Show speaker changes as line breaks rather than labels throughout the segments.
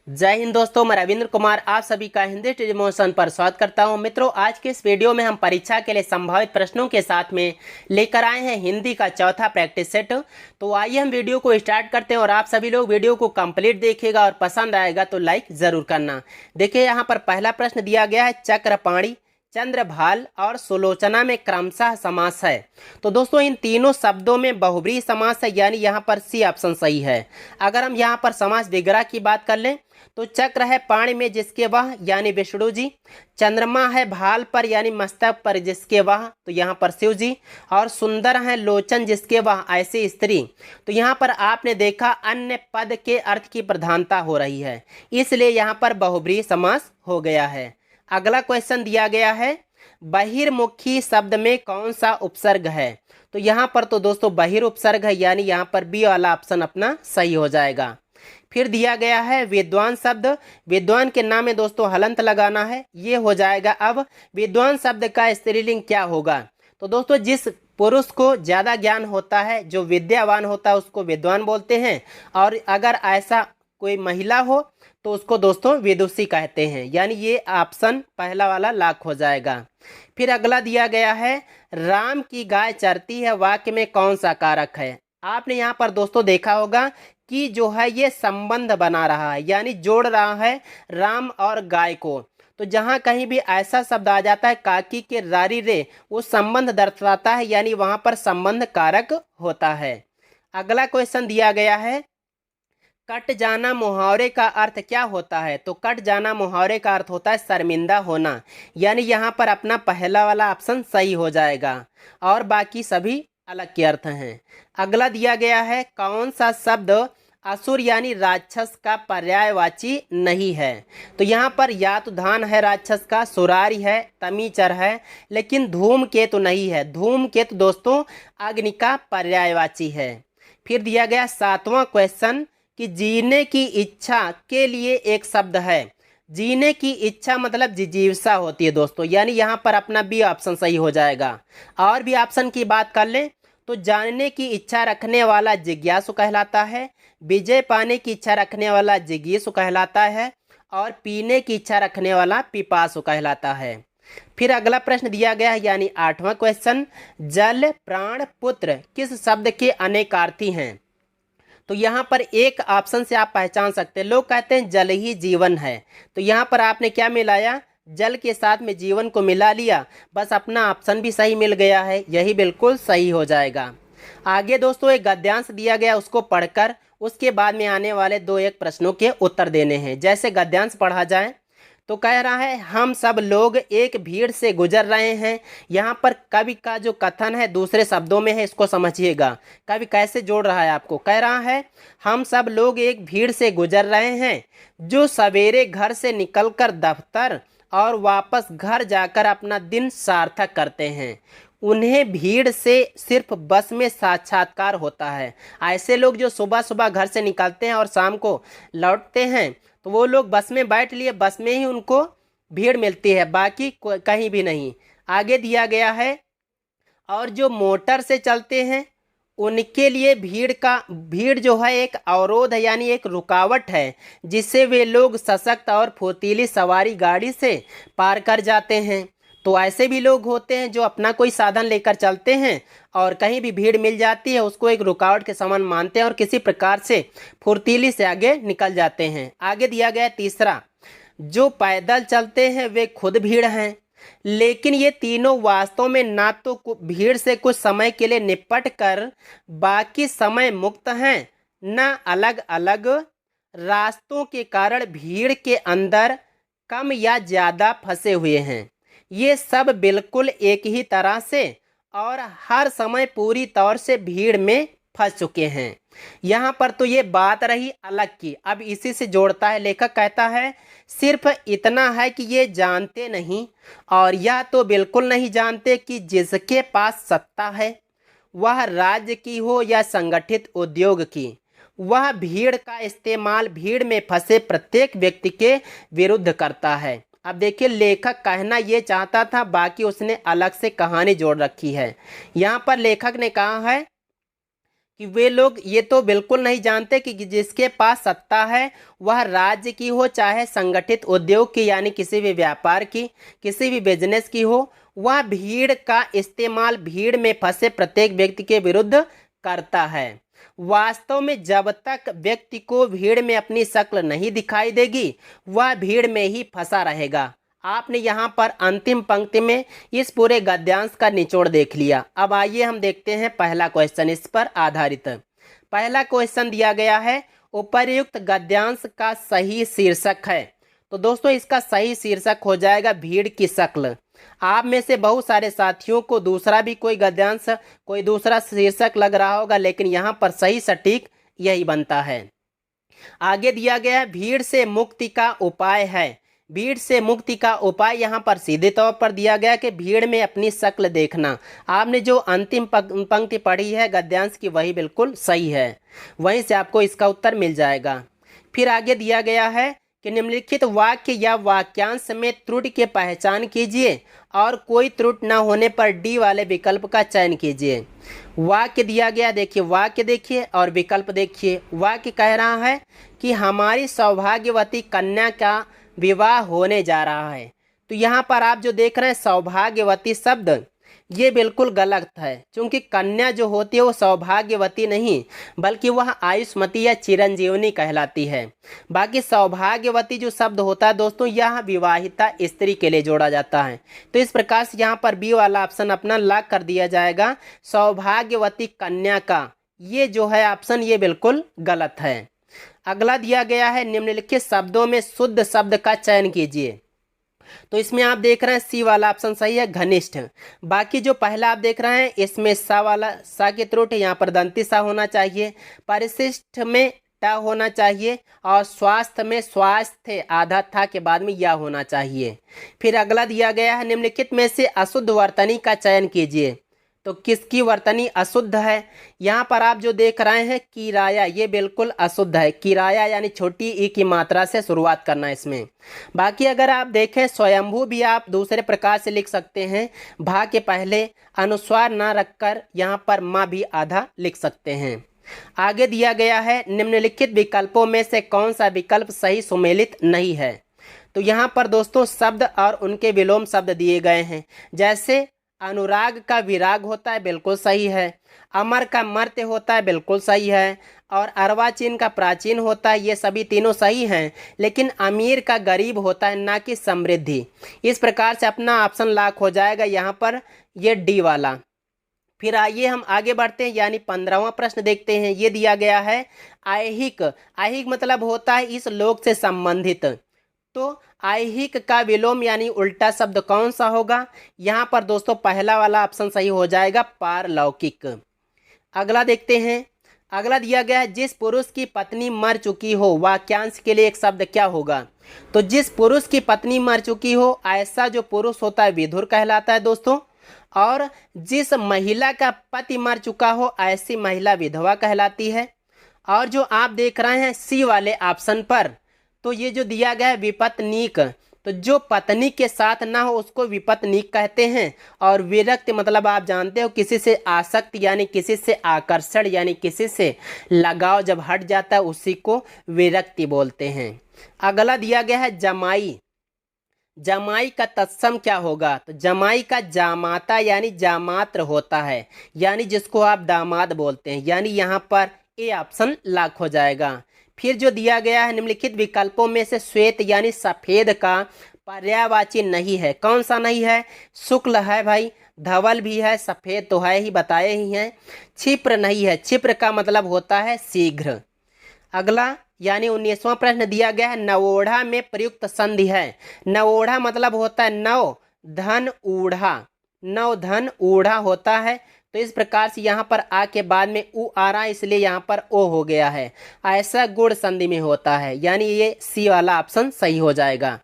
जय हिंद दोस्तों, मैं रविंद्र कुमार आप सभी का हिंदी टेलीमोशन पर स्वागत करता हूं। मित्रों, आज के इस वीडियो में हम परीक्षा के लिए संभावित प्रश्नों के साथ में लेकर आए हैं हिंदी का चौथा प्रैक्टिस सेट। तो आइए हम वीडियो को स्टार्ट करते हैं और आप सभी लोग वीडियो को कंप्लीट देखिएगा और पसंद आएगा तो लाइक ज़रूर करना। देखिए, यहाँ पर पहला प्रश्न दिया गया है, चक्रपाणी, चंद्रभाल और सुलोचना में क्रमशः समास है। तो दोस्तों, इन तीनों शब्दों में बहुब्रीहि समास है, यानी यहाँ पर सी ऑप्शन सही है। अगर हम यहाँ पर समास विग्रह की बात कर लें तो चक्र है पाणी में जिसके वह यानी विष्णु जी, चंद्रमा है भाल पर यानी मस्तक पर जिसके वह तो यहाँ पर शिव जी, और सुंदर है लोचन जिसके वह ऐसी स्त्री। तो यहाँ पर आपने देखा अन्य पद के अर्थ की प्रधानता हो रही है, इसलिए यहाँ पर बहुब्रीहि समास हो गया है। अगला क्वेश्चन दिया गया है, बहिर्मुखी शब्द में कौन सा उपसर्ग है। तो यहाँ पर तो दोस्तों बहिर उपसर्ग है, यानी यहाँ पर बी वाला ऑप्शन अपना सही हो जाएगा। फिर दिया गया है विद्वान शब्द, विद्वान के नाम में दोस्तों हलंत लगाना है, ये हो जाएगा। अब विद्वान शब्द का स्त्रीलिंग क्या होगा। तो दोस्तों, जिस पुरुष को ज़्यादा ज्ञान होता है, जो विद्यावान होता है, उसको विद्वान बोलते हैं, और अगर ऐसा कोई महिला हो तो उसको दोस्तों विदुषी कहते हैं, यानी ये ऑप्शन पहला वाला लॉक हो जाएगा। फिर अगला दिया गया है, राम की गाय चरती है, वाक्य में कौन सा कारक है। आपने यहाँ पर दोस्तों देखा होगा कि जो है ये संबंध बना रहा है, यानी जोड़ रहा है राम और गाय को। तो जहाँ कहीं भी ऐसा शब्द आ जाता है काकी के रारी रे, वो संबंध दर्शाता है, यानी वहाँ पर संबंध कारक होता है। अगला क्वेश्चन दिया गया है, कट जाना मुहावरे का अर्थ क्या होता है। तो कट जाना मुहावरे का अर्थ होता है शर्मिंदा होना, यानी यहाँ पर अपना पहला वाला ऑप्शन सही हो जाएगा और बाकी सभी अलग के अर्थ हैं। अगला दिया गया है, कौन सा शब्द असुर यानी राक्षस का पर्यायवाची नहीं है। तो यहाँ पर या तो धान है राक्षस का, सुरारी है, तमीचर है, लेकिन धूमकेतु नहीं है। धूमकेतु दोस्तों अग्नि का पर्यायवाची है। फिर दिया गया सातवां क्वेश्चन कि जीने की इच्छा के लिए एक शब्द है। जीने की इच्छा मतलब जिजीविषा होती है दोस्तों, यानी यहाँ पर अपना बी ऑप्शन सही हो जाएगा। और भी ऑप्शन की बात कर लें तो जानने की इच्छा रखने वाला जिज्ञासु कहलाता है, विजय पाने की इच्छा रखने वाला जिगीषु कहलाता है, और पीने की इच्छा रखने वाला पिपासु कहलाता है। फिर अगला प्रश्न दिया गया है, यानी आठवां क्वेश्चन, जल प्राण पुत्र किस शब्द के अनेकार्थी हैं। तो यहाँ पर एक ऑप्शन से आप पहचान सकते हैं, लोग कहते हैं जल ही जीवन है, तो यहाँ पर आपने क्या मिलाया, जल के साथ में जीवन को मिला लिया, बस अपना ऑप्शन भी सही मिल गया है, यही बिल्कुल सही हो जाएगा। आगे दोस्तों एक गद्यांश दिया गया, उसको पढ़कर उसके बाद में आने वाले दो एक प्रश्नों के उत्तर देने हैं। जैसे गद्यांश पढ़ा जाए तो कह रहा है, हम सब लोग एक भीड़ से गुजर रहे हैं। यहाँ पर कवि का जो कथन है दूसरे शब्दों में है, इसको समझिएगा। कवि कैसे जोड़ रहा है आपको, कह रहा है हम सब लोग एक भीड़ से गुजर रहे हैं जो सवेरे घर से निकलकर दफ्तर और वापस घर जाकर अपना दिन सार्थक करते हैं। उन्हें भीड़ से सिर्फ बस में साक्षात्कार होता है। ऐसे लोग जो सुबह सुबह घर से निकलते हैं और शाम को लौटते हैं, तो वो लोग बस में बैठ लिए, बस में ही उनको भीड़ मिलती है, बाकी कहीं भी नहीं। आगे दिया गया है, और जो मोटर से चलते हैं उनके लिए भीड़ जो है एक अवरोध है, यानी एक रुकावट है, जिससे वे लोग सशक्त और फुर्तीली सवारी गाड़ी से पार कर जाते हैं। तो ऐसे भी लोग होते हैं जो अपना कोई साधन लेकर चलते हैं और कहीं भी भीड़ मिल जाती है उसको एक रुकावट के समान मानते हैं और किसी प्रकार से फुर्तीली से आगे निकल जाते हैं। आगे दिया गया तीसरा, जो पैदल चलते हैं वे खुद भीड़ हैं, लेकिन ये तीनों वास्तव में ना तो भीड़ से कुछ समय के लिए निपट कर बाकी समय मुक्त हैं, न अलग अलग रास्तों के कारण भीड़ के अंदर कम या ज़्यादा फंसे हुए हैं। ये सब बिल्कुल एक ही तरह से और हर समय पूरी तौर से भीड़ में फंस चुके हैं। यहाँ पर तो ये बात रही अलग की, अब इसी से जोड़ता है लेखक, कहता है सिर्फ इतना है कि ये जानते नहीं और या तो बिल्कुल नहीं जानते कि जिसके पास सत्ता है, वह राज्य की हो या संगठित उद्योग की, वह भीड़ का इस्तेमाल भीड़ में फंसे प्रत्येक व्यक्ति के विरुद्ध करता है। अब देखिए, लेखक कहना ये चाहता था, बाकी उसने अलग से कहानी जोड़ रखी है। यहाँ पर लेखक ने कहा है कि वे लोग ये तो बिल्कुल नहीं जानते कि जिसके पास सत्ता है वह राज्य की हो चाहे संगठित उद्योग की यानी किसी भी व्यापार की, किसी भी बिजनेस की हो, वह भीड़ का इस्तेमाल भीड़ में फंसे प्रत्येक व्यक्ति के विरुद्ध करता है। वास्तव में जब तक व्यक्ति को भीड़ में अपनी शक्ल नहीं दिखाई देगी वह भीड़ में ही फंसा रहेगा। आपने यहाँ पर अंतिम पंक्ति में इस पूरे गद्यांश का निचोड़ देख लिया। अब आइए हम देखते हैं पहला क्वेश्चन इस पर आधारित। पहला क्वेश्चन दिया गया है उपर्युक्त गद्यांश का सही शीर्षक है। तो दोस्तों इसका सही शीर्षक हो जाएगा भीड़ की शक्ल। आप में से बहुत सारे साथियों को दूसरा भी कोई गद्यांश कोई दूसरा शीर्षक लग रहा होगा, लेकिन यहाँ पर सही सटीक यही बनता है। आगे दिया गया है भीड़ से मुक्ति का उपाय है। भीड़ से मुक्ति का उपाय यहाँ पर सीधे तौर पर दिया गया कि भीड़ में अपनी शक्ल देखना। आपने जो अंतिम पंक्ति पढ़ी है गद्यांश की वही बिल्कुल सही है, वहीं से आपको इसका उत्तर मिल जाएगा। फिर आगे दिया गया है कि निम्नलिखित वाक्य या वाक्यांश में त्रुटि की पहचान कीजिए और कोई त्रुटि न होने पर डी वाले विकल्प का चयन कीजिए। वाक्य दिया गया, देखिए वाक्य देखिए और विकल्प देखिए। वाक्य कह रहा है कि हमारी सौभाग्यवती कन्या का विवाह होने जा रहा है। तो यहाँ पर आप जो देख रहे हैं सौभाग्यवती शब्द ये बिल्कुल गलत है, क्योंकि कन्या जो होती है वो सौभाग्यवती नहीं बल्कि वह आयुष्मती या चिरंजीवनी कहलाती है। बाकी सौभाग्यवती जो शब्द होता है दोस्तों यह विवाहिता स्त्री के लिए जोड़ा जाता है। तो इस प्रकार से यहाँ पर बी वाला ऑप्शन अपना लॉक कर दिया जाएगा। सौभाग्यवती कन्या का ये जो है ऑप्शन ये बिल्कुल गलत है। अगला दिया गया है निम्नलिखित शब्दों में शुद्ध शब्द का चयन कीजिए। तो इसमें आप देख रहे हैं सी वाला ऑप्शन सही है घनिष्ठ। बाकी जो पहला आप देख रहे हैं इसमें सा वाला सा की त्रुटि, यहाँ पर दंती सा होना चाहिए, परिशिष्ट में टा होना चाहिए और स्वास्थ्य में स्वास्थ्य आधा था के बाद में या होना चाहिए। फिर अगला दिया गया है निम्नलिखित में से अशुद्ध वर्तनी का चयन कीजिए। तो किसकी वर्तनी अशुद्ध है? यहाँ पर आप जो देख रहे हैं किराया ये बिल्कुल अशुद्ध है। किराया यानी छोटी ई की मात्रा से शुरुआत करना इसमें। बाकी अगर आप देखें स्वयंभू भी आप दूसरे प्रकार से लिख सकते हैं। भा के पहले अनुस्वार ना रखकर यहाँ पर माँ भी आधा लिख सकते हैं। आगे दिया गया है निम्नलिखित विकल्पों में से कौन सा विकल्प सही सुमेलित नहीं है। तो यहाँ पर दोस्तों शब्द और उनके विलोम शब्द दिए गए हैं। जैसे अनुराग का विराग होता है बिल्कुल सही है, अमर का मर्त्य होता है बिल्कुल सही है, और अर्वाचीन का प्राचीन होता है, ये सभी तीनों सही हैं। लेकिन अमीर का गरीब होता है ना कि समृद्धि। इस प्रकार से अपना ऑप्शन लॉक हो जाएगा यहाँ पर ये डी वाला। फिर आइए हम आगे बढ़ते हैं यानी 15वां प्रश्न देखते हैं। ये दिया गया है ऐहिक। ऐहिक मतलब होता है इस लोक से संबंधित। तो ऐहिक का विलोम यानी उल्टा शब्द कौन सा होगा? यहाँ पर दोस्तों पहला वाला ऑप्शन सही हो जाएगा पारलौकिक। अगला देखते हैं। अगला दिया गया है जिस पुरुष की पत्नी मर चुकी हो वाक्यांश के लिए एक शब्द क्या होगा? तो जिस पुरुष की पत्नी मर चुकी हो ऐसा जो पुरुष होता है विधुर कहलाता है दोस्तों। और जिस महिला का पति मर चुका हो ऐसी महिला विधवा कहलाती है। और जो आप देख रहे हैं सी वाले ऑप्शन पर तो ये जो दिया गया है विपत्नीक, तो जो पत्नी के साथ ना हो उसको विपत्नीक कहते हैं। और विरक्त मतलब आप जानते हो किसी से आसक्त यानी किसी से आकर्षण यानी किसी से लगाव जब हट जाता है उसी को विरक्ति बोलते हैं। अगला दिया गया है जमाई। जमाई का तत्सम क्या होगा? तो जमाई का जामाता यानी जामात्र होता है, यानी जिसको आप दामाद बोलते हैं, यानी यहाँ पर ए ऑप्शन लॉक हो जाएगा। फिर जो दिया गया है निम्नलिखित विकल्पों में से श्वेत यानी सफ़ेद का पर्यायवाची नहीं है। कौन सा नहीं है? शुक्ल है भाई, धवल भी है, सफ़ेद तो है ही बताए ही हैं। क्षिप्र नहीं है, क्षिप्र का मतलब होता है शीघ्र। अगला यानी 19वां प्रश्न दिया गया है नवोढ़ा में प्रयुक्त संधि है। नवोढ़ा मतलब होता है नव धन ऊढ़ा, नव धन ऊढ़ा होता है। तो इस प्रकार से यहाँ पर आ के बाद में ऊ आ रहा है इसलिए यहाँ पर ओ हो गया है। ऐसा गुण संधि में होता है, यानी ये सी वाला ऑप्शन सही हो जाएगा।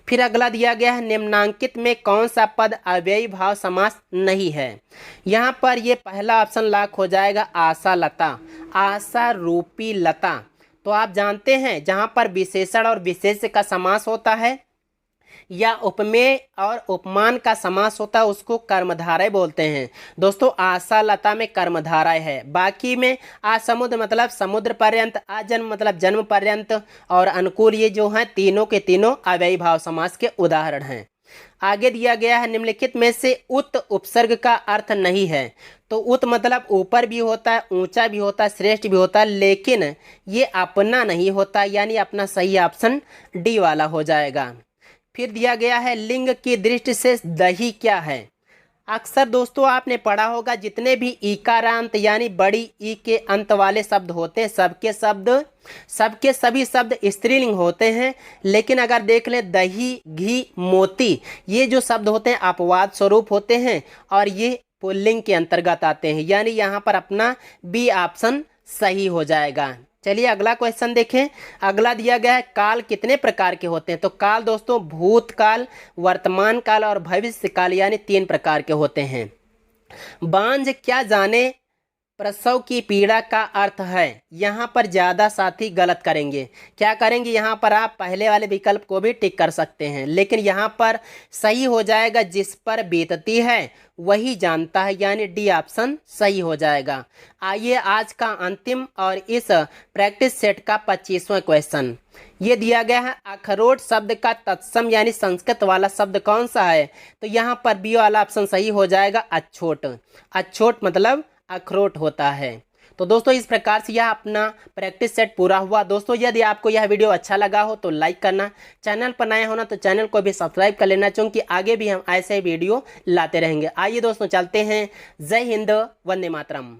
फिर अगला दिया गया है निम्नांकित में कौन सा पद अव्ययी भाव समास नहीं है। यहाँ पर ये पहला ऑप्शन लॉक हो जाएगा आशा लता, आशा रूपी लता। तो आप जानते हैं जहाँ पर विशेषण और विशेष्य का समास होता है या उपमेय और उपमान का समास होता है उसको कर्मधारय बोलते हैं। दोस्तों आशा लता में कर्मधारय है। बाकी में असमुद्र मतलब समुद्र पर्यंत, अजन्म मतलब जन्म पर्यंत और अनुकूल, ये जो हैं तीनों के तीनों अव्ययी भाव समास के उदाहरण हैं। आगे दिया गया है निम्नलिखित में से उत उपसर्ग का अर्थ नहीं है। तो उत मतलब ऊपर भी होता है, ऊंचा भी होता है, श्रेष्ठ भी होता है, लेकिन ये अपना नहीं होता, यानी अपना सही ऑप्शन डी वाला हो जाएगा। फिर दिया गया है लिंग की दृष्टि से दही क्या है। अक्सर दोस्तों आपने पढ़ा होगा जितने भी ईकारांत यानी बड़ी ई के अंत वाले शब्द होते हैं सबके सभी शब्द स्त्रीलिंग होते हैं। लेकिन अगर देख लें दही, घी, मोती, ये जो शब्द होते हैं अपवाद स्वरूप होते हैं और ये पुल्लिंग के अंतर्गत आते हैं, यानी यहाँ पर अपना बी ऑप्शन सही हो जाएगा। चलिए अगला क्वेश्चन देखें। अगला दिया गया है काल कितने प्रकार के होते हैं। तो काल दोस्तों भूतकाल, वर्तमान काल और भविष्य काल, यानी 3 प्रकार के होते हैं। बांझ क्या जाने प्रसव की पीड़ा का अर्थ है। यहाँ पर ज़्यादा साथी गलत करेंगे। क्या करेंगे, यहाँ पर आप पहले वाले विकल्प को भी टिक कर सकते हैं, लेकिन यहाँ पर सही हो जाएगा जिस पर बीतती है वही जानता है, यानी डी ऑप्शन सही हो जाएगा। आइए आज का अंतिम और इस प्रैक्टिस सेट का 25वां क्वेश्चन। ये दिया गया है अखरोट शब्द का तत्सम यानी संस्कृत वाला शब्द कौन सा है। तो यहाँ पर बी वाला ऑप्शन सही हो जाएगा अछोट। अछोट मतलब अखरोट होता है। तो दोस्तों इस प्रकार से यह अपना प्रैक्टिस सेट पूरा हुआ। दोस्तों यदि आपको यह वीडियो अच्छा लगा हो तो लाइक करना, चैनल पर नया होना तो चैनल को भी सब्सक्राइब कर लेना, क्योंकि आगे भी हम ऐसे वीडियो लाते रहेंगे। आइए दोस्तों चलते हैं। जय हिंद, वंदे मातरम।